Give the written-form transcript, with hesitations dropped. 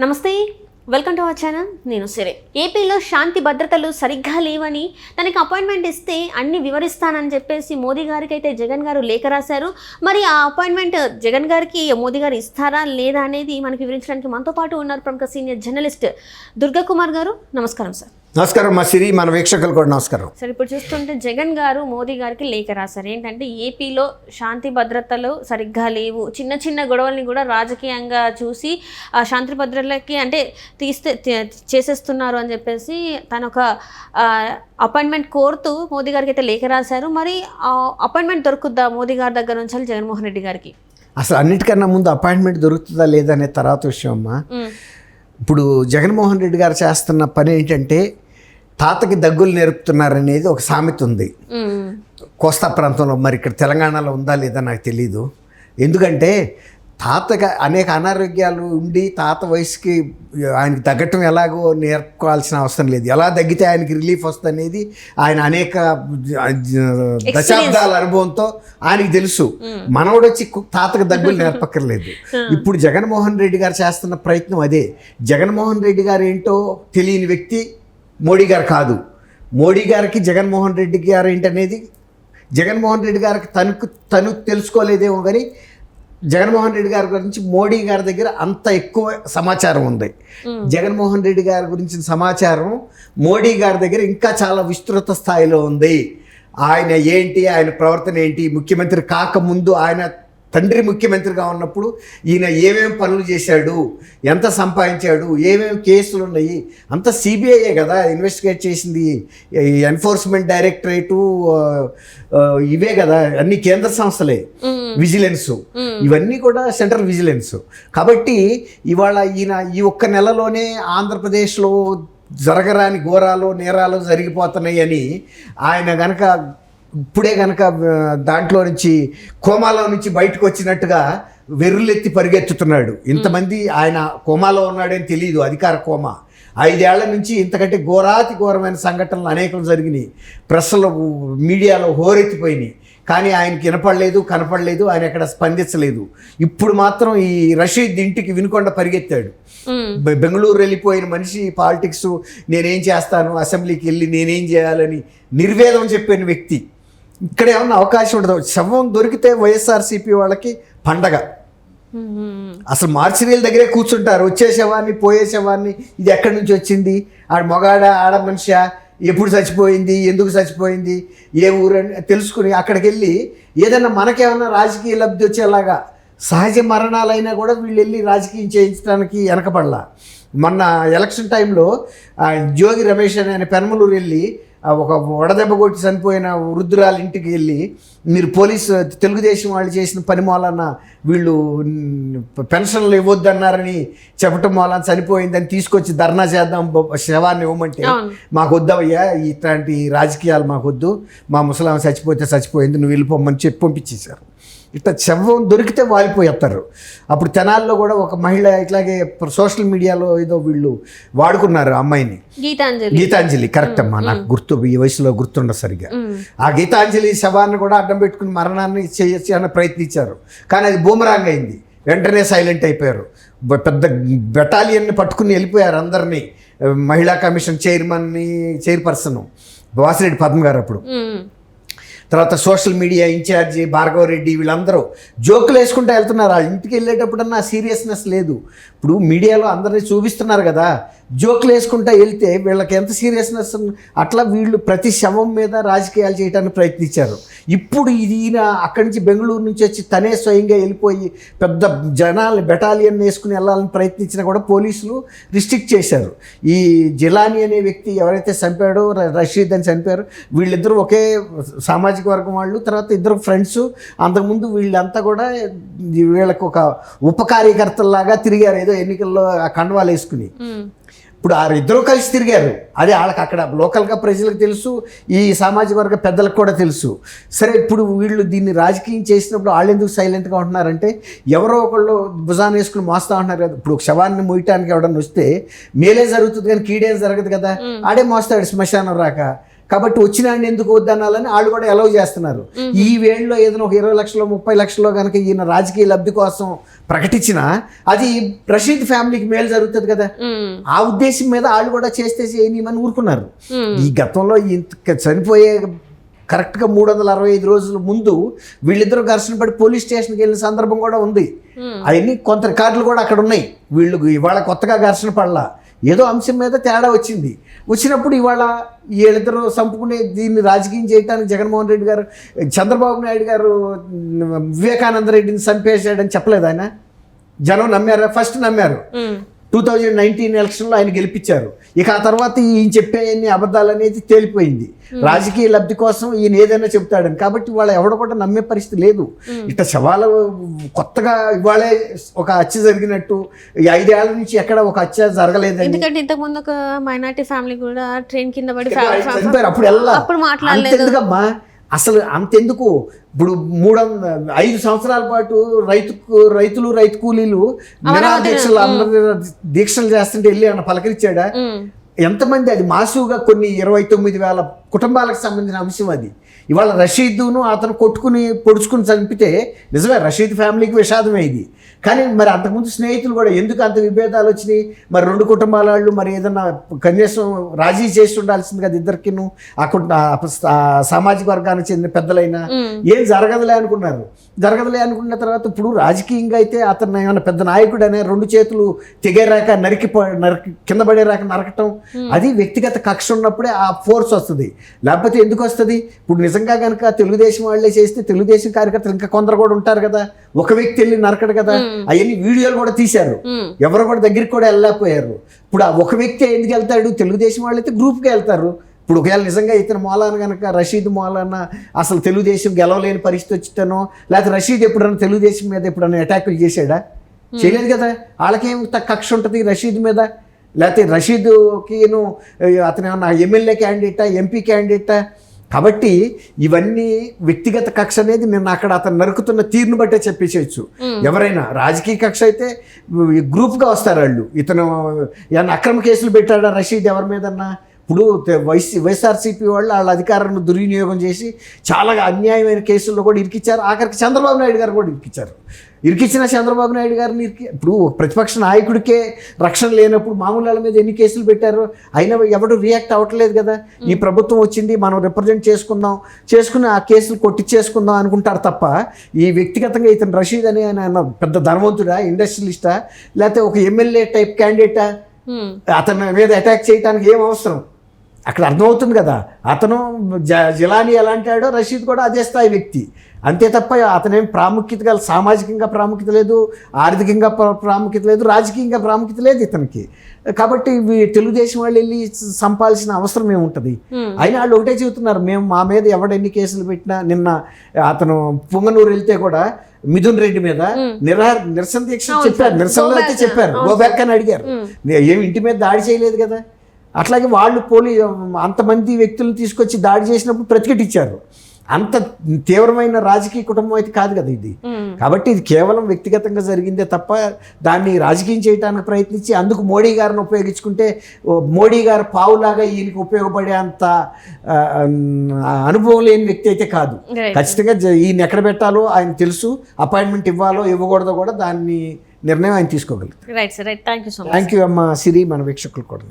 నమస్తే, welcome to our channel. నేను సిరే. ఏపీలో శాంతి భద్రతలు సరిగ్గా లేవని తనకి అపాయింట్మెంట్ ఇస్తే అన్ని వివరిస్తానని చెప్పేసి మోదీ గారికి అయితే జగన్ గారు లేఖ రాశారు. మరి ఆ అపాయింట్మెంట్ జగన్ గారికి మోదీ గారు ఇస్తారా లేదా అనేది మనకి వివరించడానికి మనతో పాటు ఉన్నారు ప్రముఖ సీనియర్ జర్నలిస్ట్ దుర్గా కుమార్ గారు. నమస్కారం సార్. నమస్కారం మా సిరి, మన వీక్షకులు కూడా నమస్కారం. సార్, ఇప్పుడు చూస్తుంటే జగన్ గారు మోదీ గారికి లేఖ రాశారు. ఏంటంటే ఏపీలో శాంతి భద్రతలు సరిగ్గా లేవు, చిన్న చిన్న గొడవల్ని కూడా రాజకీయంగా చూసి ఆ శాంతి భద్రతలకి అంటే చేసేస్తున్నారు అని చెప్పేసి తను ఒక అపాయింట్మెంట్ కోరుతూ మోదీ గారికి అయితే లేఖ రాశారు. మరి ఆ అపాయింట్మెంట్ దొరుకుద్దా మోదీ గారి దగ్గర నుంచి జగన్మోహన్ రెడ్డి గారికి? అసలు అన్నిటికన్నా ముందు అపాయింట్మెంట్ దొరుకుతుందా లేదా అనే తర్వాత విషయం అమ్మా. ఇప్పుడు జగన్మోహన్ రెడ్డి గారు చేస్తున్న పని ఏంటంటే తాతకి దగ్గులు నేర్పుతున్నారనేది ఒక సామెత ఉంది కోస్తా ప్రాంతంలో. మరి ఇక్కడ తెలంగాణలో ఉందా లేదా నాకు తెలీదు. ఎందుకంటే తాతగా అనేక అనారోగ్యాలు ఉండి తాత వయసుకి ఆయనకి తగ్గటం ఎలాగో నేర్పుకోవాల్సిన అవసరం లేదు. ఎలా తగ్గితే ఆయనకి రిలీఫ్ వస్తుంది అనేది ఆయన అనేక దశాబ్దాల అనుభవంతో ఆయనకి తెలుసు. మనవడు వచ్చి తాతకు దగ్గులు నేర్పక్కర్లేదు. ఇప్పుడు జగన్మోహన్ రెడ్డి గారు చేస్తున్న ప్రయత్నం అదే. జగన్మోహన్ రెడ్డి గారు ఏంటో తెలియని వ్యక్తి మోడీ గారు కాదు. మోడీ గారికి జగన్మోహన్ రెడ్డి గారు ఏంటనేది జగన్మోహన్ రెడ్డి గారికి తను తెలుసుకోలేదేమో, కానీ జగన్మోహన్ రెడ్డి గారి గురించి మోడీ గారి దగ్గర అంత ఎక్కువ సమాచారం ఉంది. జగన్మోహన్ రెడ్డి గారి గురించిన సమాచారం మోడీ గారి దగ్గర ఇంకా చాలా విస్తృత స్థాయిలో ఉంది. ఆయన ఏంటి, ఆయన ప్రవర్తన ఏంటి, ముఖ్యమంత్రి కాకముందు ఆయన తండ్రి ముఖ్యమంత్రిగా ఉన్నప్పుడు ఈయన ఏమేమి పనులు చేశాడు, ఎంత సంపాదించాడు, ఏమేమి కేసులు ఉన్నాయి, అంత సిబిఐయే కదా ఇన్వెస్టిగేట్ చేసింది. ఎన్ఫోర్స్మెంట్ డైరెక్టరేటు ఇవే కదా, అన్ని కేంద్ర సంస్థలే. విజిలెన్స్ ఇవన్నీ కూడా సెంట్రల్ విజిలెన్స్. కాబట్టి ఇవాళ ఈయన ఈ ఒక్క నెలలోనే ఆంధ్రప్రదేశ్లో జరగరాని ఘోరాలు నేరాలు జరిగిపోతున్నాయి అని ఆయన గనక ఇప్పుడే కనుక దాంట్లో నుంచి కోమాలో నుంచి బయటకు వచ్చినట్టుగా వెర్రులెత్తి పరిగెత్తుతున్నాడు. ఇంతమంది ఆయన కోమాలో ఉన్నాడని తెలియదు, అధికార కోమా. 5 ఏళ్ల నుంచి ఇంతకంటే ఘోరమైన సంఘటనలు అనేకం జరిగినాయి. ప్రెస్లో మీడియాలో హోరెత్తిపోయినాయి. కానీ ఆయనకి వినపడలేదు, కనపడలేదు, ఆయన ఎక్కడ స్పందించలేదు. ఇప్పుడు మాత్రం ఈ రషీద్ ఇంటికి వినుకొండ పరిగెత్తాడు. బెంగళూరు వెళ్ళిపోయిన మనిషి పాలిటిక్స్ నేనేం చేస్తాను, అసెంబ్లీకి వెళ్ళి నేనేం చేయాలని నిర్వేదం చెప్పిన వ్యక్తి. ఇక్కడ ఏమన్నా అవకాశం ఉండదు. శవం దొరికితే వైఎస్ఆర్సీపీ వాళ్ళకి పండగ. అసలు మార్చిరీల దగ్గరే కూర్చుంటారు. వచ్చే శవాన్ని, పోయే శవాన్ని, ఇది ఎక్కడి నుంచి వచ్చింది, మొగాడ ఆడ మనిషి, ఎప్పుడు చచ్చిపోయింది, ఎందుకు చచ్చిపోయింది, ఏ ఊరని తెలుసుకుని అక్కడికి వెళ్ళి ఏదైనా మనకేమన్నా రాజకీయ లబ్ధి వచ్చేలాగా సహజ మరణాలైనా కూడా వీళ్ళు వెళ్ళి రాజకీయం చేయించడానికి వెనకబడలా. మొన్న ఎలక్షన్ టైంలో జోగి రమేష్ అనే పెనమలూరు వెళ్ళి ఒక వడదెబ్బ కొట్టి చనిపోయిన వృద్ధురాలు ఇంటికి వెళ్ళి మీరు పోలీసు తెలుగుదేశం వాళ్ళు చేసిన పని మూలన వీళ్ళు పెన్షన్లు ఇవ్వద్దన్నారని చెప్పటం మూలన చనిపోయిందని తీసుకొచ్చి ధర్నా చేద్దాం, శవాన్ని ఇవ్వమంటే మాకు వద్దవయ్యా, ఇట్లాంటి రాజకీయాలు మాకు వద్దు, మా ముసలాం చచ్చిపోతే చచ్చిపోయింది, నువ్వు వెళ్ళిపోమని చెప్పి పంపించేశారు. ఇట్లా శవం దొరికితే వాలిపోయేస్తారు. అప్పుడు తెనాల్లో కూడా ఒక మహిళ ఇట్లాగే సోషల్ మీడియాలో ఏదో వీళ్ళు వాడుకున్నారు అమ్మాయిని, గీతాంజలి. కరెక్ట్ అమ్మా, నాకు గుర్తు, ఈ వయసులో గుర్తుండదు సరిగ్గా. ఆ గీతాంజలి శవాన్ని కూడా అడ్డం పెట్టుకుని మరణాన్ని చేయొచ్చు అని ప్రయత్నించారు. కానీ అది బూమరాంగ్ అయింది. వెంటనే సైలెంట్ అయిపోయారు. పెద్ద బెటాలియన్ని పట్టుకుని వెళ్ళిపోయారు అందరినీ. మహిళా కమిషన్ చైర్పర్సన్ వాసిరెడ్డి పద్మ గారు అప్పుడు, తర్వాత సోషల్ మీడియా ఇన్ఛార్జి భార్గవరెడ్డి, వీళ్ళందరూ జోకులు వేసుకుంటూ వెళ్తున్నారు. వాళ్ళ ఇంటికి వెళ్ళేటప్పుడన్నా సీరియస్నెస్ లేదు. ఇప్పుడు మీడియాలో అందరినీ చూపిస్తున్నారు కదా, జోకులు వేసుకుంటూ వెళ్తే వీళ్ళకి ఎంత సీరియస్నెస్. అట్లా వీళ్ళు ప్రతి శవం మీద రాజకీయాలు చేయడానికి ప్రయత్నించారు. ఇప్పుడు ఈయన అక్కడి నుంచి బెంగళూరు నుంచి వచ్చి తనే స్వయంగా వెళ్ళిపోయి పెద్ద జనాల్ని బెటాలియన్ వేసుకుని వెళ్ళాలని ప్రయత్నించినా కూడా పోలీసులు రిస్ట్రిక్ట్ చేశారు. ఈ జిలానీ అనే వ్యక్తి ఎవరైతే చంపాడో, రషీద్ అని చంపారు, వీళ్ళిద్దరూ ఒకే సామాజిక వర్గం వాళ్ళు. తర్వాత ఇద్దరు ఫ్రెండ్స్. అంతకుముందు వీళ్ళంతా కూడా వీళ్ళకు ఒక ఉప కార్యకర్తల్లాగా తిరిగారు, ఏదో ఎన్నికల్లో ఆ కండవాలు వేసుకుని. ఇప్పుడు ఆ ఇద్దరు కలిసి తిరిగారు. అదే వాళ్ళకి అక్కడ లోకల్గా ప్రజలకు తెలుసు, ఈ సామాజిక వర్గ పెద్దలకు కూడా తెలుసు. సరే, ఇప్పుడు వీళ్ళు దీన్ని రాజకీయం చేసినప్పుడు వాళ్ళు ఎందుకు సైలెంట్గా ఉంటున్నారంటే ఎవరో ఒకళ్ళు భుజాన్ని వేసుకుని మోస్తూ ఉంటున్నారు కదా. ఇప్పుడు శవాన్ని మోయటానికి ఎవడన్నా వస్తే మేలే జరుగుతుంది కానీ కీడేం జరగదు కదా, ఆడే మోస్తాడు శ్మశానం రాక. కాబట్టి వచ్చిన ఆయన ఎందుకు వద్దనాలని వాళ్ళు కూడా అలౌ చేస్తున్నారు. ఈ వేళలో ఏదైనా ఒక 20 లక్షలు 30 లక్షల్లో కనుక ఈయన రాజకీయ లబ్ధి కోసం ప్రకటించినా అది రషీద్ ఫ్యామిలీకి మేలు జరుగుతుంది కదా, ఆ ఉద్దేశం మీద వాళ్ళు కూడా చేస్తే చేయనిమని ఊరుకున్నారు. ఈ గతంలో ఇంత చనిపోయే కరెక్ట్గా 365 రోజుల ముందు వీళ్ళిద్దరూ ఘర్షణ పడి పోలీస్ స్టేషన్కి వెళ్ళిన సందర్భం కూడా ఉంది. అవన్నీ కొంత రికార్డులు కూడా అక్కడ ఉన్నాయి. వీళ్ళు ఇవాళ కొత్తగా ఘర్షణ పడలా, ఏదో అంశం మీద తేడా వచ్చినప్పుడు ఇవాళ వీళ్ళిద్దరూ చంపుకునే దీన్ని రాజకీయం చేయడానికి జగన్మోహన్ రెడ్డి గారు, చంద్రబాబు నాయుడు గారు వివేకానంద రెడ్డిని చంపేశాడని చెప్పలేదు ఆయన. జనం నమ్మారా? ఫస్ట్ నమ్మారు. 2019 ఎలక్షన్లో ఆయన గెలిపించారు. ఇక ఆ తర్వాత ఈయన చెప్పే అన్ని అబద్ధాలు అనేది తేలిపోయింది. రాజకీయ లబ్ధి కోసం ఈయన ఏదైనా చెప్తాడని. కాబట్టి వాళ్ళ ఎవడ కూడా నమ్మే పరిస్థితి లేదు. ఇట్లా శవాలు కొత్తగా ఇవాళే ఒక హత్య జరిగినట్టు 5 ఏళ్ల నుంచి ఎక్కడ ఒక హత్య జరగలేదని. ఎందుకంటే ఇంతకుముందు ఒక మైనారిటీ ఫ్యామిలీ కూడా ట్రైన్ కింద పడి చనిపోయారు. అప్పుడు మాట్లాడలేదమ్మా. అసలు అంతెందుకు, ఇప్పుడు 5 సంవత్సరాల పాటు రైతులు రైతు కూలీలు దీక్షలు చేస్తుంటే వెళ్ళి అన్న పలకరించాడా? ఎంతమంది? అది మాసుగా కొన్ని 29,000 కుటుంబాలకు సంబంధించిన అంశం అది. ఇవాళ రషీద్ను అతను కొట్టుకుని పొడుచుకుని చంపితే నిజమే రషీద్ ఫ్యామిలీకి విషాదమే ఇది. కానీ మరి అంతకుముందు స్నేహితులు కూడా ఎందుకు అంత విభేదాలు వచ్చినాయి? మరి 2 కుటుంబాల వాళ్ళు మరి ఏదన్నా కనీసం రాజీ చేసి ఉండాల్సింది కదా ఇద్దరికిను. సామాజిక వర్గానికి చెందిన పెద్దలైనా ఏం జరగదులే అనుకున్న తర్వాత ఇప్పుడు రాజకీయంగా అయితే అతను ఏమైనా పెద్ద నాయకుడు అనే 2 చేతులు తెగేరాక నరికి కింద పడేరాక నరకటం, అది వ్యక్తిగత కక్ష ఉన్నప్పుడే ఆ ఫోర్స్ వస్తుంది. లేకపోతే ఎందుకు వస్తుంది? ఇప్పుడు నిజంగా కనుక తెలుగుదేశం వాళ్ళే చేస్తే తెలుగుదేశం కార్యకర్తలు ఇంకా కొందరు కూడా ఉంటారు కదా, ఒక వ్యక్తి వెళ్ళి నరకడు కదా. అవన్నీ వీడియోలు కూడా తీశారు, ఎవరు కూడా దగ్గరికి కూడా వెళ్ళలేకపోయారు. ఇప్పుడు ఆ ఒక వ్యక్తి ఎందుకు వెళ్తాడు? తెలుగుదేశం వాళ్ళు అయితే గ్రూప్గా వెళ్తారు. ఇప్పుడు ఒకవేళ నిజంగా ఇతను మూలాన కనుక రషీద్ మూలాన అసలు తెలుగుదేశం గెలవలేని పరిస్థితి వచ్చితేనో, లేకపోతే రషీద్ ఎప్పుడన్నా తెలుగుదేశం మీద ఎప్పుడన్నా అటాకులు చేశాడా? చేయలేదు కదా. వాళ్ళకేం కక్ష ఉంటుంది రషీద్ మీద? లేకపోతే రషీద్కిను అతను ఏమన్నా ఎమ్మెల్యే క్యాండిడేటా, ఎంపీ క్యాండిడేటా? కాబట్టి ఇవన్నీ వ్యక్తిగత కక్ష అనేది నేను అక్కడ అతను నరుకుతున్న తీరును బట్టే చెప్పేసేయచ్చు. ఎవరైనా రాజకీయ కక్ష అయితే గ్రూప్గా వస్తారు వాళ్ళు. ఇతను ఏమన్నా అక్రమ కేసులు పెట్టాడా రషీద్ ఎవరి మీదన్నా? ఇప్పుడు వైఎస్ఆర్సీపీ వాళ్ళు వాళ్ళ అధికారాన్ని దుర్వినియోగం చేసి చాలా అన్యాయమైన కేసుల్లో కూడా ఇరికిచ్చారు. ఆఖరికి చంద్రబాబు నాయుడు గారు కూడా ఇరికిచ్చిన చంద్రబాబు నాయుడు గారిని ఇప్పుడు ప్రతిపక్ష నాయకుడికే రక్షణ లేనప్పుడు మామూలు వాళ్ళ మీద ఎన్ని కేసులు పెట్టారు? అయినా ఎవడు రియాక్ట్ అవ్వట్లేదు కదా. ఈ ప్రభుత్వం వచ్చింది, మనం రిప్రజెంట్ చేసుకుని ఆ కేసులు కొట్టించేసుకుందాం అనుకుంటారు తప్ప ఈ వ్యక్తిగతంగా ఇతను రషీద్ అని ఆయన పెద్ద ధనవంతుడా, ఇండస్ట్రియలిస్టా, లేకపోతే ఒక ఎమ్మెల్యే టైప్ క్యాండిడేటా? అతని మీద అటాక్ చేయడానికి ఏం అవసరం? అక్కడ అర్థమవుతుంది కదా. అతను జిలానీ ఎలా అంటాడో రషీద్ కూడా అదే స్థాయి వ్యక్తి, అంతే తప్ప అతనేం ప్రాముఖ్యత సామాజికంగా ప్రాముఖ్యత లేదు, ఆర్థికంగా ప్రాముఖ్యత లేదు, రాజకీయంగా ప్రాముఖ్యత లేదు ఇతనికి. కాబట్టి తెలుగుదేశం వాళ్ళు వెళ్ళి సంపాల్సిన అవసరం ఏముంటుంది? అయినా వాళ్ళు ఒకటే చెబుతున్నారు, మేము మా మీద ఎవడెన్ని కేసులు పెట్టినా. నిన్న అతను పుంగనూరు వెళ్తే కూడా మిథున్ రెడ్డి మీద నిరసన దీక్ష చెప్పారు, నిరసనలో అయితే చెప్పారు, గో బ్యాక్ అని అడిగారు. ఏమి ఇంటి మీద దాడి చేయలేదు కదా. అట్లాగే వాళ్ళు అంతమంది వ్యక్తులను తీసుకొచ్చి దాడి చేసినప్పుడు ప్రతిఘటించారు. అంత తీవ్రమైన రాజకీయ కుటుంబం అయితే కాదు కదా ఇది. కాబట్టి ఇది కేవలం వ్యక్తిగతంగా జరిగిందే తప్ప దాన్ని రాజకీయం చేయడానికి ప్రయత్నించి అందుకు మోడీ గారిని ఉపయోగించుకుంటే మోడీ గారు పావులాగా ఈయనకి ఉపయోగపడే అంత అనుభవం లేని వ్యక్తి అయితే కాదు. ఖచ్చితంగా ఈయన ఎక్కడ పెట్టాలో ఆయన తెలుసు, అపాయింట్మెంట్ ఇవ్వాలో ఇవ్వకూడదో కూడా దాన్ని నిర్ణయం ఆయన తీసుకోగలుగుతారు. Right sir, right. Thank you so much. Thank you అమ్మ సిరి, మన వీక్షకులు కూడా.